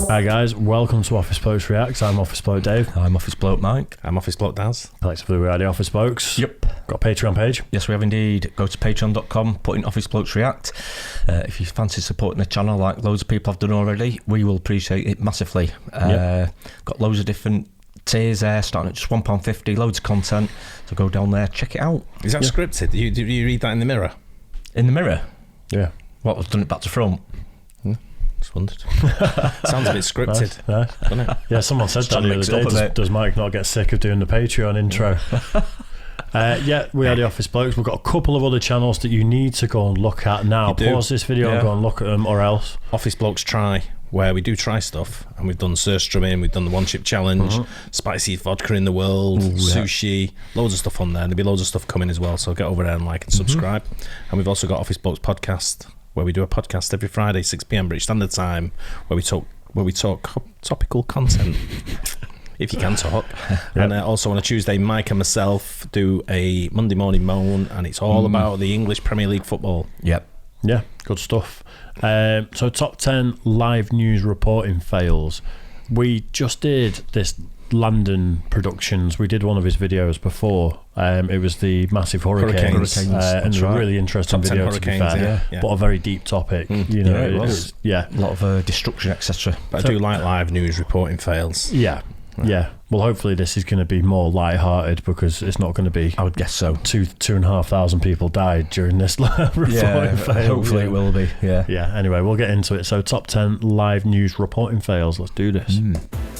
Hi guys, welcome to Office Blokes Reacts. I'm Office Bloke Dave. I'm Office Bloke Mike. I'm Office Bloke Daz. Collectively we are the Office Blokes. Yep. Got a Patreon page. Yes, we have indeed. Go to patreon.com, put in Office Blokes React. If you fancy supporting the channel like loads of people have done already, we will appreciate it massively. Got loads of different tiers there, starting at just £1.50, loads of content. So go down there, check it out. Is that scripted? Do you read that in the mirror? In the mirror? Yeah. What, I've done it back to front? Just wondered. Sounds a bit scripted, nice. doesn't it? Yeah, someone said that the other day. Does Mike not get sick of doing the Patreon intro? We are the Office Blokes. We've got a couple of other channels that you need to go and look at now. Pause this video and go and look at them, or else. Office Blokes Try, where we do try stuff, and we've done surstrumming, we've done the one chip challenge, spiciest vodka in the world, sushi, loads of stuff on there. There'll be loads of stuff coming as well, so get over there and like and subscribe. And we've also got Office Blokes Podcast, where we do a podcast every Friday, 6 PM British Standard Time, where we talk topical content. If you can talk. And also on a Tuesday, Mike and myself do a Monday morning moan, and it's all about the English Premier League football. Yep. Yeah, good stuff. So top 10 live news reporting fails. We just did this Landon Productions. We did one of his videos before. It was the massive hurricanes. And a really interesting video, to be fair. But a very deep topic. You know, it was. A lot of destruction, etc. But I do like live news reporting fails. Yeah. Well, hopefully this is going to be more light-hearted, because it's not going to be. I would guess so. 2,500 people died during this reporting fail. Hopefully it will be. Yeah. Anyway, we'll get into it. So top 10 live news reporting fails. Let's do this.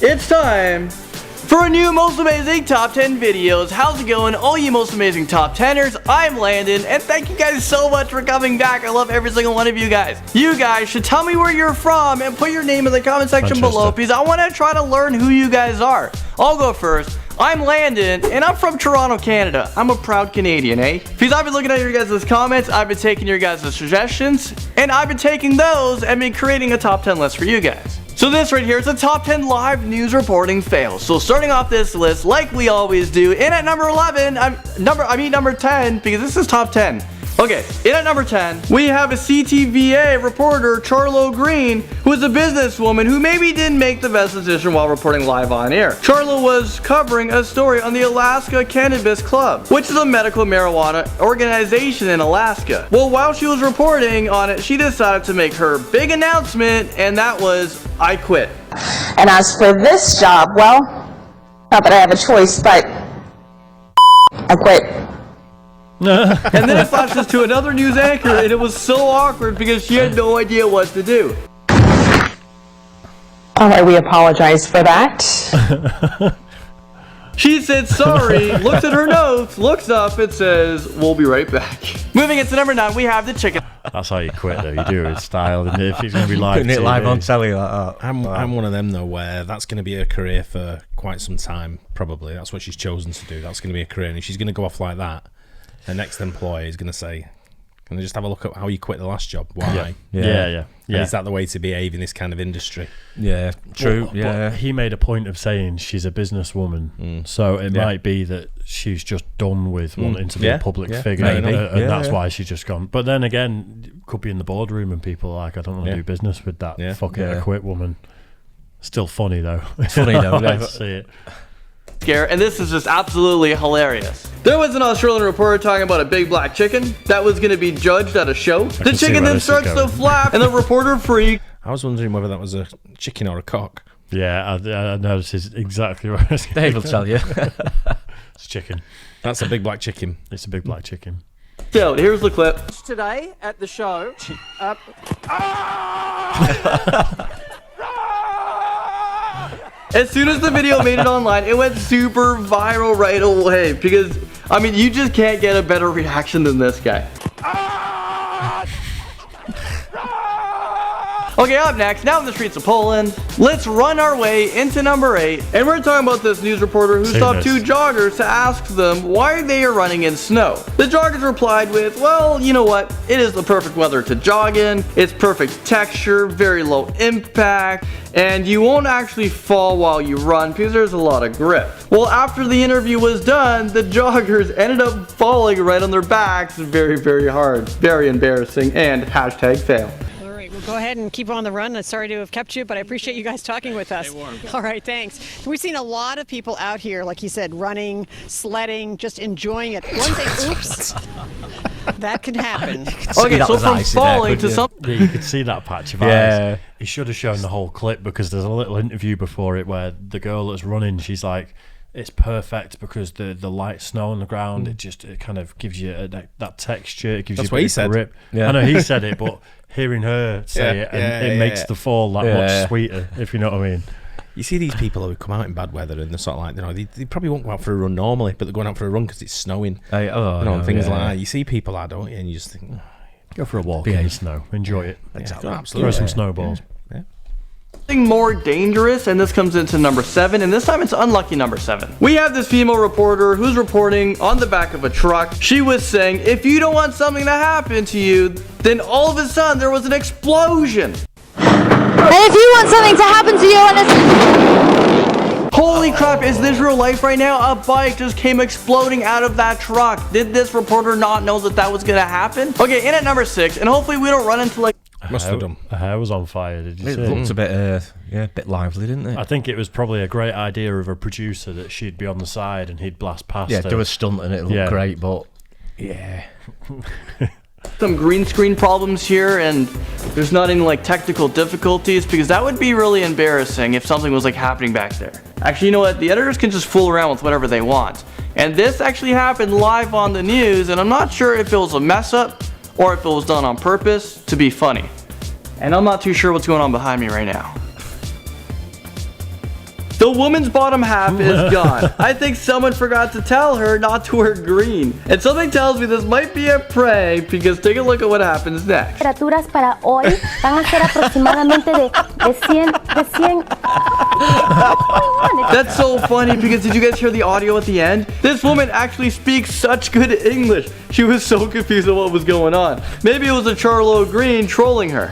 It's time for a new Most Amazing Top 10 videos. How's it going, all you Most Amazing Top 10ers? I'm Landon, and thank you guys so much for coming back. I love every single one of you guys. You guys should tell me where you're from and put your name in the comment section below, because I want to try to learn who you guys are. I'll go first. I'm Landon, and I'm from Toronto, Canada. I'm a proud Canadian, eh? Because I've been looking at your guys' comments, I've been taking your guys' suggestions, and I've been taking those and been creating a top 10 list for you guys. So this right here is a top 10 live news reporting fails. So starting off this list, like we always do, in at number 11, number 10, because this is top 10. Okay, in at number 10, we have a CTVA reporter, Charlo Green, who is a businesswoman who maybe didn't make the best decision while reporting live on air. Charlo was covering a story on the Alaska Cannabis Club, which is a medical marijuana organization in Alaska. Well, while she was reporting on it, she decided to make her big announcement, and that was, I quit. And as for this job, well, not that I have a choice, but I quit. And then it flashes to another news anchor, and it was so awkward because she had no idea what to do. Alright, we apologize for that. She said sorry, looks at her notes, looks up, and says, we'll be right back. Moving into number 9, we have the chicken. That's how you quit, though. You do it with style. And if it's going to be live, putting it live on telly like that. I'm one of them, though, where that's going to be a career for quite some time, probably. That's what she's chosen to do. That's going to be a career. And if she's going to go off like that, her next employer is going to say, can I just have a look at how you quit the last job? Why? Yeah. And is that the way to behave in this kind of industry? Yeah, true. But he made a point of saying she's a businesswoman, so it might be that she's just done with wanting to be a public figure, and that's why she's just gone. But then again, could be in the boardroom and people are like, I don't want to do business with that fucking I quit woman. Still funny though. It's funny though. Let's see it. And this is just absolutely hilarious. There was an Australian reporter talking about a big black chicken that was going to be judged at a show. The chicken then starts to flap, and the reporter freaked. I was wondering whether that was a chicken or a cock. Yeah, I noticed exactly right. Dave will tell you. It's chicken. That's a big black chicken. It's a big black chicken. So here's the clip. Today at the show. As soon as the video made it online, it went super viral right away, because, I mean, you just can't get a better reaction than this guy. Okay, up next, now in the streets of Poland, let's run our way into number 8, and we're talking about this news reporter who stopped 2 joggers to ask them why they are running in snow. The joggers replied with, well, you know what, it is the perfect weather to jog in, it's perfect texture, very low impact, and you won't actually fall while you run because there's a lot of grip. Well, after the interview was done, the joggers ended up falling right on their backs very, very hard. Very embarrassing, and hashtag fail. All right, Go ahead and keep on the run. I'm sorry to have kept you, but I appreciate you guys talking with us. All right, thanks. We've seen a lot of people out here, like you said, running, sledding, just enjoying it. One thing, oops, that can happen. Okay, so from falling to something. Yeah, you could see that patch of eyes. He should have shown the whole clip because there's a little interview before it where the girl that's running, she's like, it's perfect because the light snow on the ground, it kind of gives you that texture. It gives you a bit of grip. Yeah. I know he said it, but hearing her say it, and it makes the fall that much sweeter, if you know what I mean. You see these people who come out in bad weather and they're sort of like, you know, they probably won't go out for a run normally, but they're going out for a run because it's snowing. Things like that. You see people like that, don't you? And you just think, go for a walk in the snow, enjoy it. Exactly. Absolutely. Throw some snowballs. Something more dangerous, and this comes into number 7, and this time it's unlucky number 7. We have this female reporter who's reporting on the back of a truck. She was saying, if you don't want something to happen to you, then all of a sudden there was an explosion. And if you want something to happen to you and it's... Holy crap, is this real life right now? A bike just came exploding out of that truck. Did this reporter not know that that was gonna happen? Okay, in at number 6, and hopefully we don't run into like... Must have done. Her hair was on fire, did you see? It looked a bit lively, didn't it? I think it was probably a great idea of a producer that she'd be on the side and he'd blast past her. do a stunt and it'll look great, but some green screen problems here, and there's not any like technical difficulties, because that would be really embarrassing if something was like happening back there. Actually, you know what? The editors can just fool around with whatever they want. And this actually happened live on the news, and I'm not sure if it was a mess up or if it was done on purpose to be funny. And I'm not too sure what's going on behind me right now. The woman's bottom half is gone. I think someone forgot to tell her not to wear green. And something tells me this might be a prank, because take a look at what happens next. Temperaturas para hoy van a ser aproximadamente de 100. That's so funny, because did you guys hear the audio at the end? This woman actually speaks such good English. She was so confused at what was going on. Maybe it was a Charlo Green trolling her.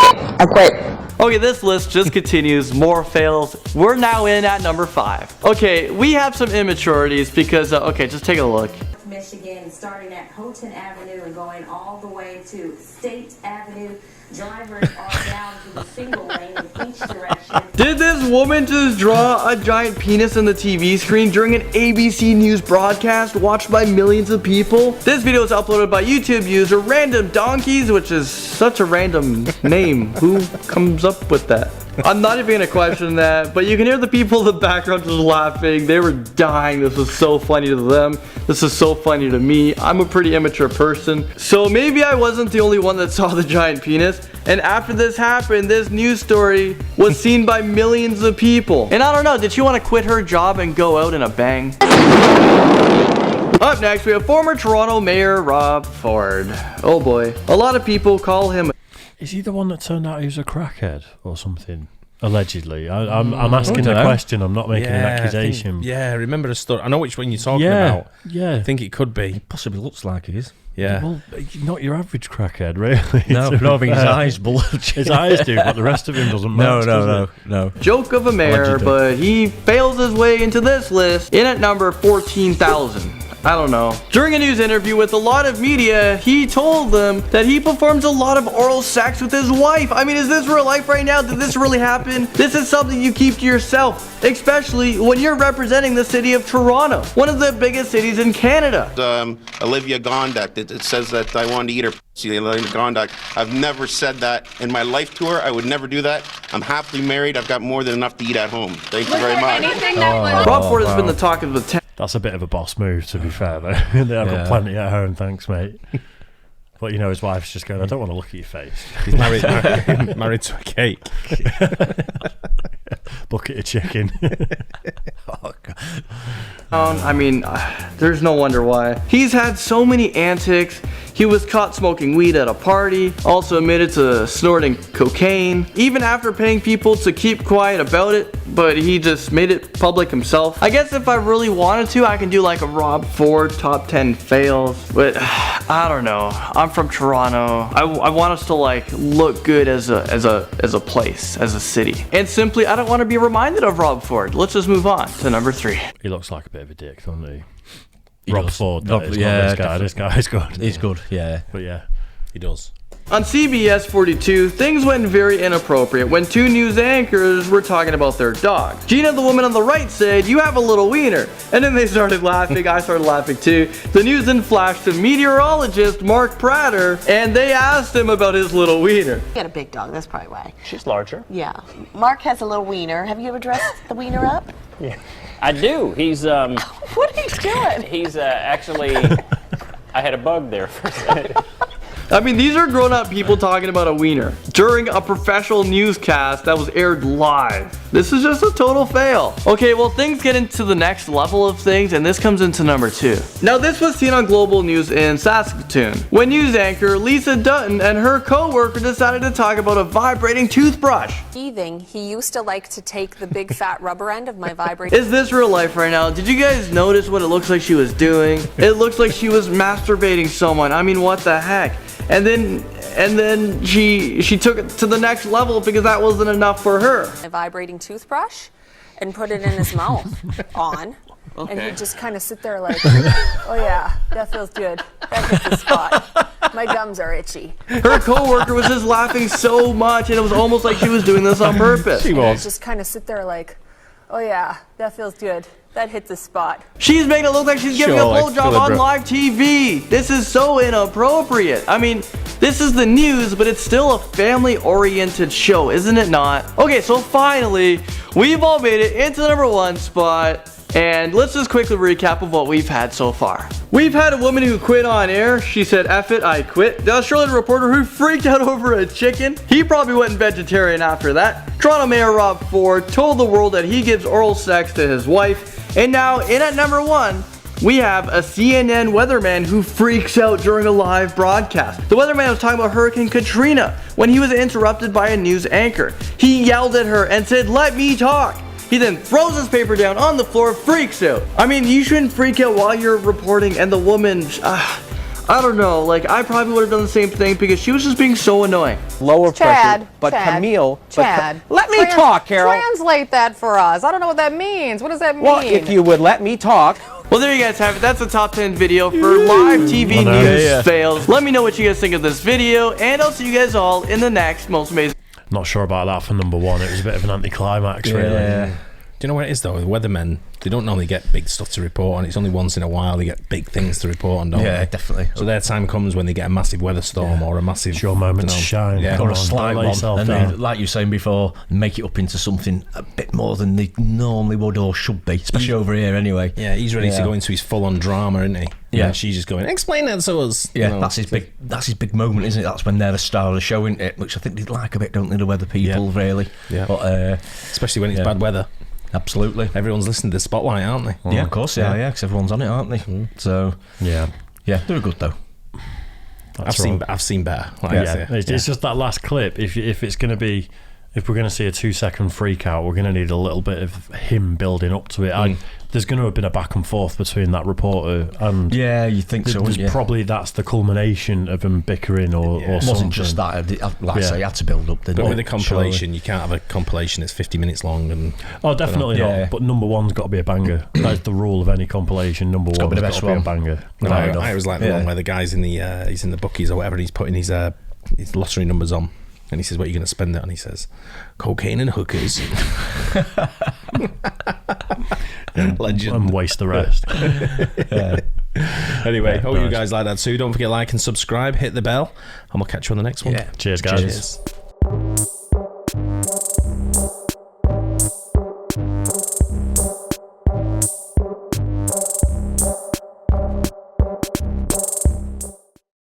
I quit. Okay, this list just continues. More fails. We're now in at number 5. Okay, we have some immaturities because, okay, just take a look. Michigan, starting at Houghton Avenue and going all the way to State Avenue. Drivers are down to the single lane in each direction. Did this woman just draw a giant penis in the TV screen during an ABC News broadcast watched by millions of people? This video is uploaded by YouTube user Random Donkeys, which is such a random name. Who comes up with that? I'm not even gonna question that, but you can hear the people in the background just laughing. They were dying. This was so funny to them. This is so funny to me. I'm a pretty immature person, so maybe I wasn't the only one that saw the giant penis. And after this happened, this news story was seen by millions of people. And I don't know, did she want to quit her job and go out in a bang? Up next, we have former Toronto Mayor Rob Ford. Oh boy. A lot of people call him... Is he the one that turned out he was a crackhead or something? Allegedly. I'm asking a question. I'm not making an accusation. I remember a story. I know which one you're talking about. Yeah. I think it could be. He possibly looks like he is. Yeah. Well, not your average crackhead, really. No, I think his eyes bulge. His eyes do, but the rest of him doesn't match. No. Joke of a mayor, but he fails his way into this list in at number 14,000. I don't know. During a news interview with a lot of media, he told them that he performs a lot of oral sex with his wife. I mean, is this real life right now? Did this really happen? This is something you keep to yourself, especially when you're representing the city of Toronto, one of the biggest cities in Canada. Olivia Gondak, it says that I wanted to eat her pussy, Olivia Gondak. I've never said that in my life to her. I would never do that. I'm happily married. I've got more than enough to eat at home. Thank you very much. Rob Ford has been the talk of the town. That's a bit of a boss move, to be fair, though. I've got plenty at home, thanks, mate. But, you know, his wife's just going, I don't want to look at your face. He's married to a cake. Bucket of chicken. Oh, God. I mean, there's no wonder why. He's had so many antics. He was caught smoking weed at a party, also admitted to snorting cocaine, even after paying people to keep quiet about it, but he just made it public himself. I guess if I really wanted to, I can do like a Rob Ford top 10 fails, but I don't know. I'm from Toronto. I want us to like look good as a place, as a city. And simply, I don't want to be reminded of Rob Ford. Let's just move on to number 3. He looks like a bit of a dick, doesn't he? He Rob does. Ford, Rob, that is, yeah, not this guy's good. He's good, yeah. But yeah, He does. On CBS 42, things went very inappropriate when two news anchors were talking about their dogs. Gina, the woman on the right, said, "You have a little wiener." And then they started laughing. I started laughing too. The news then flashed to meteorologist Mark Prater, and they asked him about his little wiener. You got a big dog, that's probably why. She's larger. Yeah. Mark has a little wiener. Have you ever dressed the wiener up? Yeah. I do. He's What are you doing? He's actually I had a bug there for a second. I mean, these are grown-up people talking about a wiener during a professional newscast that was aired live. This is just a total fail. Okay, well, things get into the next level of things, and this comes into number 2. Now, this was seen on Global News in Saskatoon, when news anchor Lisa Dutton and her co-worker decided to talk about a vibrating toothbrush. Teething, he used to like to take the big fat rubber end of my vibrating. Is this real life right now? Did you guys notice what it looks like she was doing? It looks like she was masturbating someone. I mean, what the heck? And then she took it to the next level because that wasn't enough for her. A vibrating toothbrush and put it in his mouth on. Okay. And he'd just kind of sit there like, oh yeah, that feels good. That hits the spot. My gums are itchy. Her coworker was just laughing so much and it was almost like she was doing this on purpose. She was. Just kind of sit there like, oh yeah, that feels good. That hit the spot. She's making it look like she's giving a blowjob on live TV. This is so inappropriate. I mean, this is the news, but it's still a family-oriented show, isn't it not? Okay, so finally, we've all made it into the number 1 spot. And let's just quickly recap of what we've had so far. We've had a woman who quit on air. She said, "F it, I quit." The Australian reporter who freaked out over a chicken. He probably went vegetarian after that. Toronto Mayor Rob Ford told the world that he gives oral sex to his wife. And now, in at number 1, we have a CNN weatherman who freaks out during a live broadcast. The weatherman was talking about Hurricane Katrina when he was interrupted by a news anchor. He yelled at her and said, "Let me talk." He then throws his paper down on the floor, freaks out. I mean, you shouldn't freak out while you're reporting, and the woman, I don't know, like, I probably would have done the same thing because she was just being so annoying. Lower Chad, pressure, but Chad, Camille. Chad. Let me talk, Carol. Translate that for us. I don't know what that means. What does that mean? Well, if you would let me talk. Well, there you guys have it. That's the top 10 video for live TV news fails. Let me know what you guys think of this video, and I'll see you guys all in the next Most Amazing. Not sure about that for number 1. It was a bit of an anticlimax, really. Do you know what it is though? The weathermen, they don't normally get big stuff to report on. It's only once in a while they get big things to report on, don't they? Definitely. So their time comes when they get a massive weather storm or a massive... It's your moment to shine. Yeah, or a slight one. And then, like you were saying before, make it up into something a bit more than they normally would or should be, especially over here anyway. Yeah, he's ready to go into his full-on drama, isn't he? Yeah. And she's just going, explain that to us. Yeah, that's his big moment, isn't it? That's when they're the star of the show, isn't it? Which I think they like a bit, don't they, the weather people, really? Yeah. But, especially when it's bad weather. Absolutely. Everyone's listening to the spotlight, aren't they? Yeah, of course, yeah, because everyone's on it, aren't they? So, yeah, they're good though. I've seen better. It's just that last clip. If it's going to be, if we're going to see a 2-second freak out, we're going to need a little bit of him building up to it. There's going to have been a back and forth between that reporter and you think so? Probably that's the culmination of them bickering or it something. Wasn't just that. Like I say, you had to build up. But with a compilation, you can't have a compilation that's 50 minutes long. And definitely not. But number 1's got to be a banger. That's the rule of any compilation. Number 1's got to be a banger. I was like the one where the guy's in the he's in the bookies or whatever, and he's putting his lottery numbers on. And he says, "What are you going to spend it on?" He says, "Cocaine and hookers." Legend. And waste the rest. Anyway, hope you guys like that too. Don't forget to like and subscribe, hit the bell, and we'll catch you on the next one. Cheers, guys. Cheers.